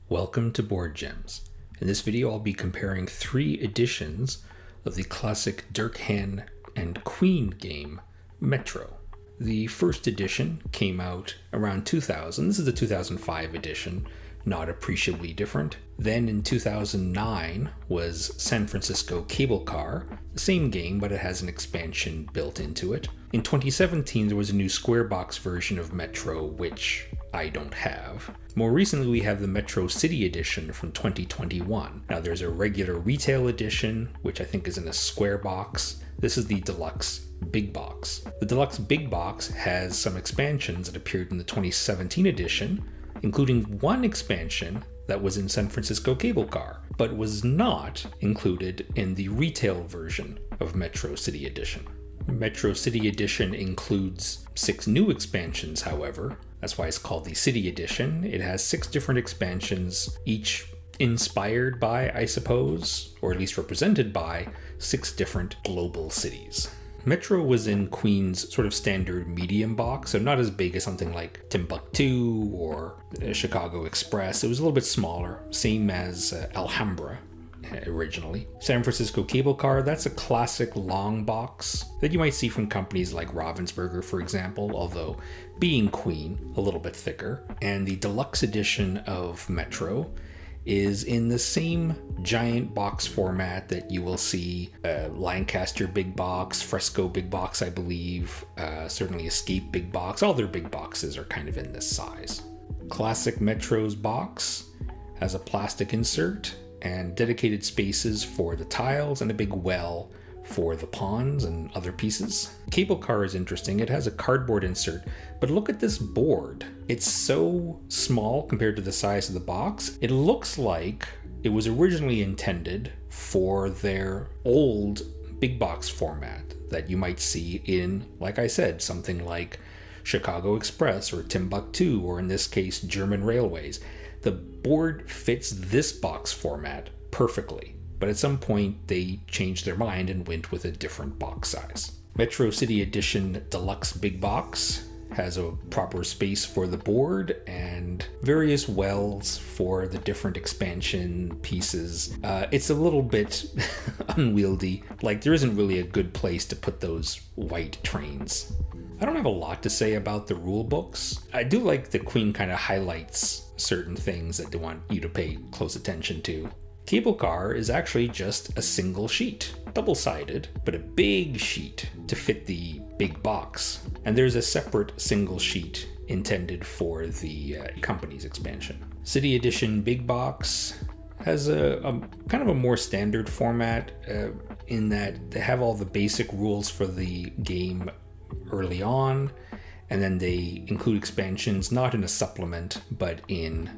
Welcome to Board Gems. In this video I'll be comparing 3 editions of the classic Dirk Henn and Queen game, Metro. The first edition came out around 2000. This is the 2005 edition, not appreciably different. Then in 2009 was San Francisco Cable Car, the same game but it has an expansion built into it. In 2017 there was a new square box version of Metro, which I don't have. More recently we have the Metro City Edition from 2021. Now there's a regular retail edition, which I think is in a square box. This is the Deluxe Big Box. The Deluxe Big Box has some expansions that appeared in the 2017 edition, including one expansion that was in San Francisco Cable Car, but was not included in the retail version of Metro City Edition. Metro City Edition includes 6 new expansions, however. That's why it's called the City Edition. It has 6 different expansions, each inspired by, I suppose, or at least represented by, 6 different global cities. Metro was in Queen's sort of standard medium box, so not as big as something like Timbuktu or Chicago Express. It was a little bit smaller, same as Alhambra originally. San Francisco Cable Car, that's a classic long box that you might see from companies like Ravensburger, for example, although being Queen, a little bit thicker. And the deluxe edition of Metro is in the same giant box format that you will see Lancaster Big Box, Fresco Big Box, I believe, certainly Escape Big Box. All their big boxes are kind of in this size. Classic Metro's box has a plastic insert and dedicated spaces for the tiles and a big well for the pawns and other pieces. Cable Car is interesting. It has a cardboard insert, but look at this board. It's so small compared to the size of the box. It looks like it was originally intended for their old big box format that you might see in, like I said, something like Chicago Express or Timbuktu, or in this case, German Railways. The board fits this box format perfectly, but at some point they changed their mind and went with a different box size. Metro City Edition Deluxe Big Box has a proper space for the board and various wells for the different expansion pieces. It's a little bit unwieldy, like there isn't really a good place to put those white trains. I don't have a lot to say about the rule books. I do like that Queen kind of highlights certain things that they want you to pay close attention to. Cable Car is actually just a single sheet, double-sided, but a big sheet to fit the big box. And there's a separate single sheet intended for the company's expansion. City Edition Big Box has a kind of a more standard format in that they have all the basic rules for the game early on, and then they include expansions not in a supplement but in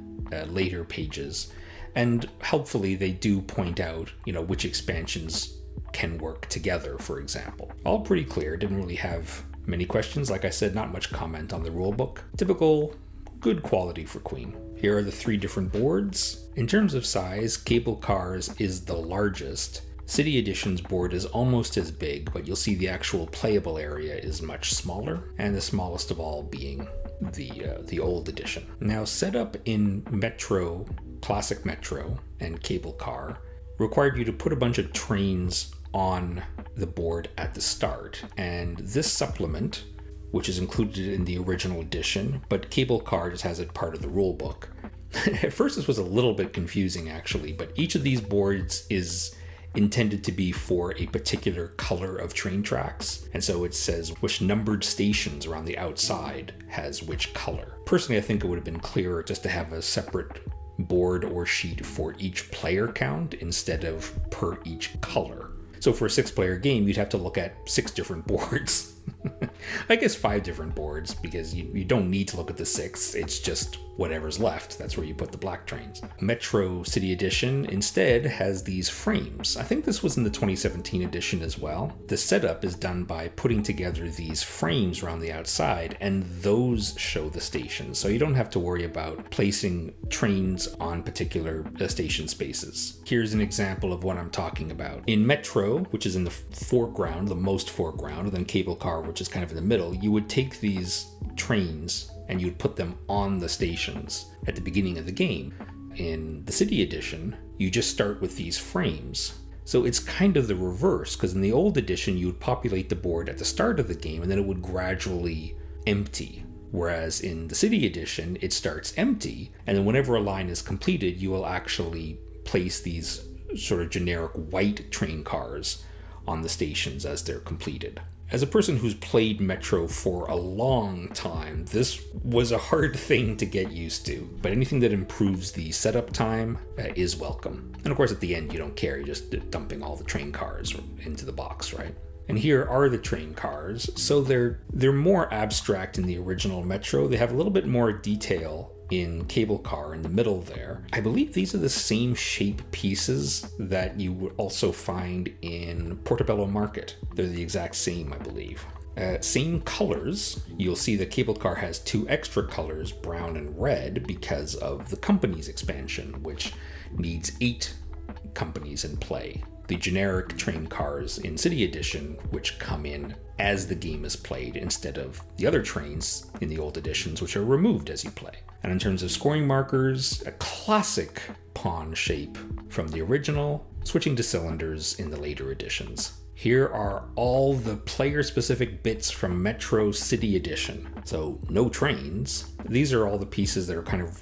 later pages. And helpfully they do point out, which expansions can work together, for example. All pretty clear, didn't really have many questions. Like I said, not much comment on the rulebook. Typical good quality for Queen. Here are the 3 different boards. In terms of size, Cable Car's is the largest. City Edition's board is almost as big, but you'll see the actual playable area is much smaller, and the smallest of all being the old edition. Now, setup in Metro, Classic Metro, and Cable Car required you to put a bunch of trains on the board at the start, and this supplement, which is included in the original edition, but Cable Car just has it part of the rule book. At first this was a little bit confusing actually, but each of these boards is intended to be for a particular color of train tracks, and so it says which numbered stations around the outside has which color. Personally, I think it would have been clearer just to have a separate board or sheet for each player count instead of per each color. So for a 6-player game, you'd have to look at 6 different boards. I guess 5 different boards, because you don't need to look at the 6, it's just whatever's left, that's where you put the black trains. Metro City Edition instead has these frames. I think this was in the 2017 edition as well. The setup is done by putting together these frames around the outside, and those show the stations, so you don't have to worry about placing trains on particular station spaces. Here's an example of what I'm talking about. In Metro, which is in the foreground, the most foreground, and then Cable Car, which is kind of in the middle, you would take these trains and you'd put them on the stations at the beginning of the game. In the City Edition, you just start with these frames. So it's kind of the reverse, because in the old edition, you would populate the board at the start of the game, and then it would gradually empty. Whereas in the City Edition, it starts empty, and then whenever a line is completed, you will actually place these sort of generic white train cars on the stations as they're completed. As a person who's played Metro for a long time, this was a hard thing to get used to, but anything that improves the setup time is welcome. And of course at the end you don't care, you're just dumping all the train cars into the box, right? And here are the train cars, so they're more abstract in the original Metro. They have a little bit more detail in Cable Car in the middle there. I believe these are the same shape pieces that you would also find in Portobello Market. They're the exact same, I believe. Same colors. You'll see that Cable Car has 2 extra colors, brown and red, because of the company's expansion, which needs 8 companies in play. The generic train cars in City Edition, which come in as the game is played instead of the other trains in the old editions, which are removed as you play. And in terms of scoring markers, a classic pawn shape from the original, switching to cylinders in the later editions. Here are all the player-specific bits from Metro City Edition. So no trains. These are all the pieces that are kind of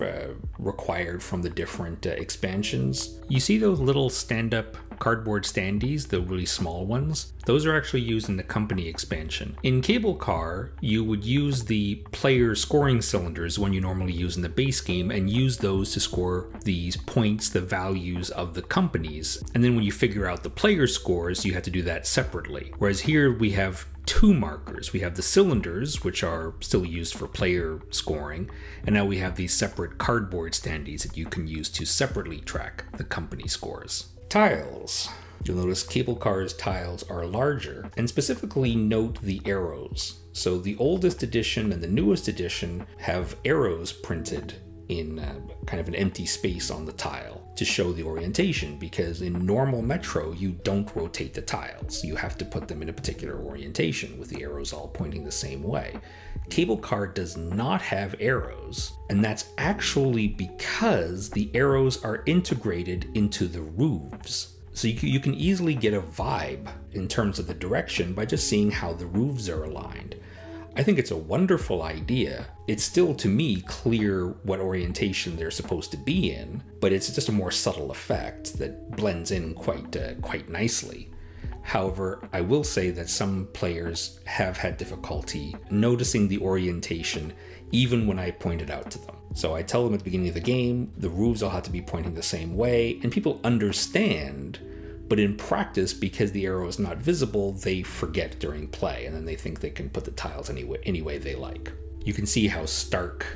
required from the different expansions. You see those little stand-up cardboard standees, the really small ones? Those are actually used in the company expansion. In Cable Car, you would use the player scoring cylinders, one you normally use in the base game, and use those to score these points, the values of the companies. And then when you figure out the player scores, you have to do that separately. Whereas here we have 2 markers. We have the cylinders, which are still used for player scoring, and now we have these separate cardboard standees that you can use to separately track the company scores. Tiles. You'll notice Cable Car's tiles are larger, and specifically note the arrows. So the oldest edition and the newest edition have arrows printed in kind of an empty space on the tile to show the orientation, because in normal Metro you don't rotate the tiles. You have to put them in a particular orientation with the arrows all pointing the same way. Cable Car does not have arrows, and that's actually because the arrows are integrated into the roofs. So you can easily get a vibe in terms of the direction by just seeing how the roofs are aligned. I think it's a wonderful idea. It's still, to me, clear what orientation they're supposed to be in, but it's just a more subtle effect that blends in quite nicely. However, I will say that some players have had difficulty noticing the orientation even when I point it out to them. So I tell them at the beginning of the game, the roofs all have to be pointing the same way, and people understand, but in practice, because the arrow is not visible, they forget during play, and then they think they can put the tiles any way they like. You can see how stark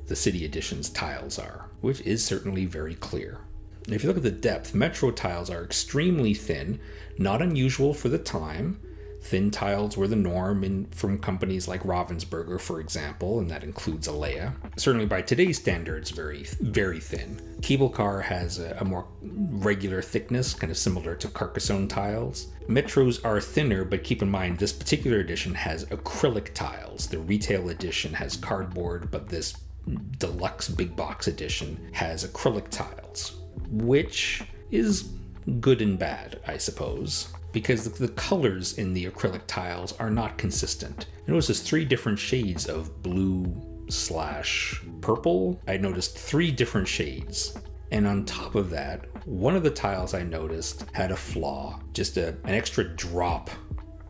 the City Edition's tiles are, which is certainly very clear. If you look at the depth, Metro tiles are extremely thin, not unusual for the time. Thin tiles were the norm from companies like Ravensburger, for example, and that includes Alea. Certainly by today's standards, very, very thin. Cable Car has a more regular thickness, kind of similar to Carcassonne tiles. Metros are thinner, but keep in mind this particular edition has acrylic tiles. The retail edition has cardboard, but this deluxe big box edition has acrylic tiles, which is good and bad, I suppose, because the colors in the acrylic tiles are not consistent. I noticed there's 3 different shades of blue/purple. I noticed 3 different shades. And on top of that, one of the tiles I noticed had a flaw, just an extra drop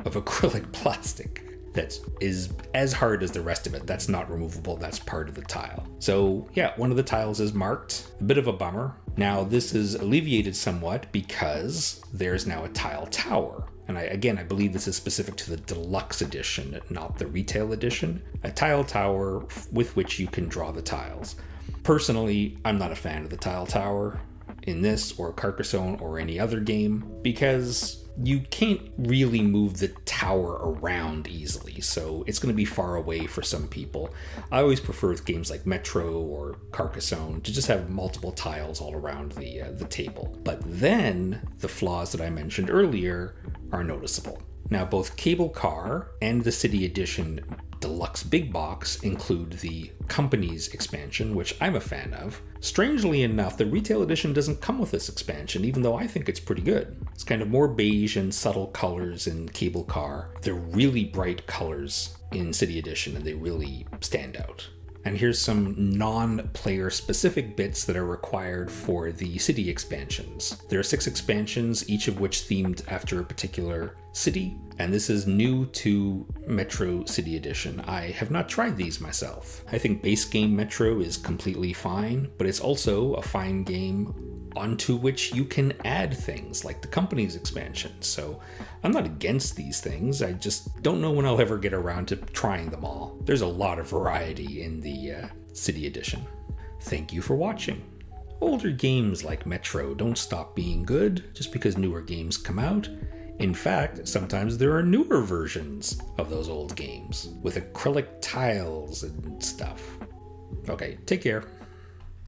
of acrylic plastic that is as hard as the rest of it. That's not removable, that's part of the tile. So yeah, one of the tiles is marked, a bit of a bummer. Now this is alleviated somewhat because there's now a tile tower. And I believe this is specific to the deluxe edition, not the retail edition. A tile tower with which you can draw the tiles. Personally, I'm not a fan of the tile tower in this or Carcassonne or any other game, because you can't really move the tower around easily, so it's going to be far away for some people. I always prefer with games like Metro or Carcassonne to just have multiple tiles all around the table. But then the flaws that I mentioned earlier are noticeable. Now, both Cable Car and the City Edition Deluxe Big Box include the Company's expansion, which I'm a fan of. Strangely enough, the Retail Edition doesn't come with this expansion, even though I think it's pretty good. It's kind of more beige and subtle colors in Cable Car. They're really bright colors in City Edition, and they really stand out. And here's some non-player specific bits that are required for the city expansions. There are 6 expansions, each of which themed after a particular city, and this is new to Metro City Edition. I have not tried these myself. I think base game Metro is completely fine, but it's also a fine game onto which you can add things like the Company's expansion. So I'm not against these things, I just don't know when I'll ever get around to trying them all. There's a lot of variety in the City Edition. Thank you for watching. Older games like Metro don't stop being good just because newer games come out. In fact, sometimes there are newer versions of those old games with acrylic tiles and stuff. Okay, take care.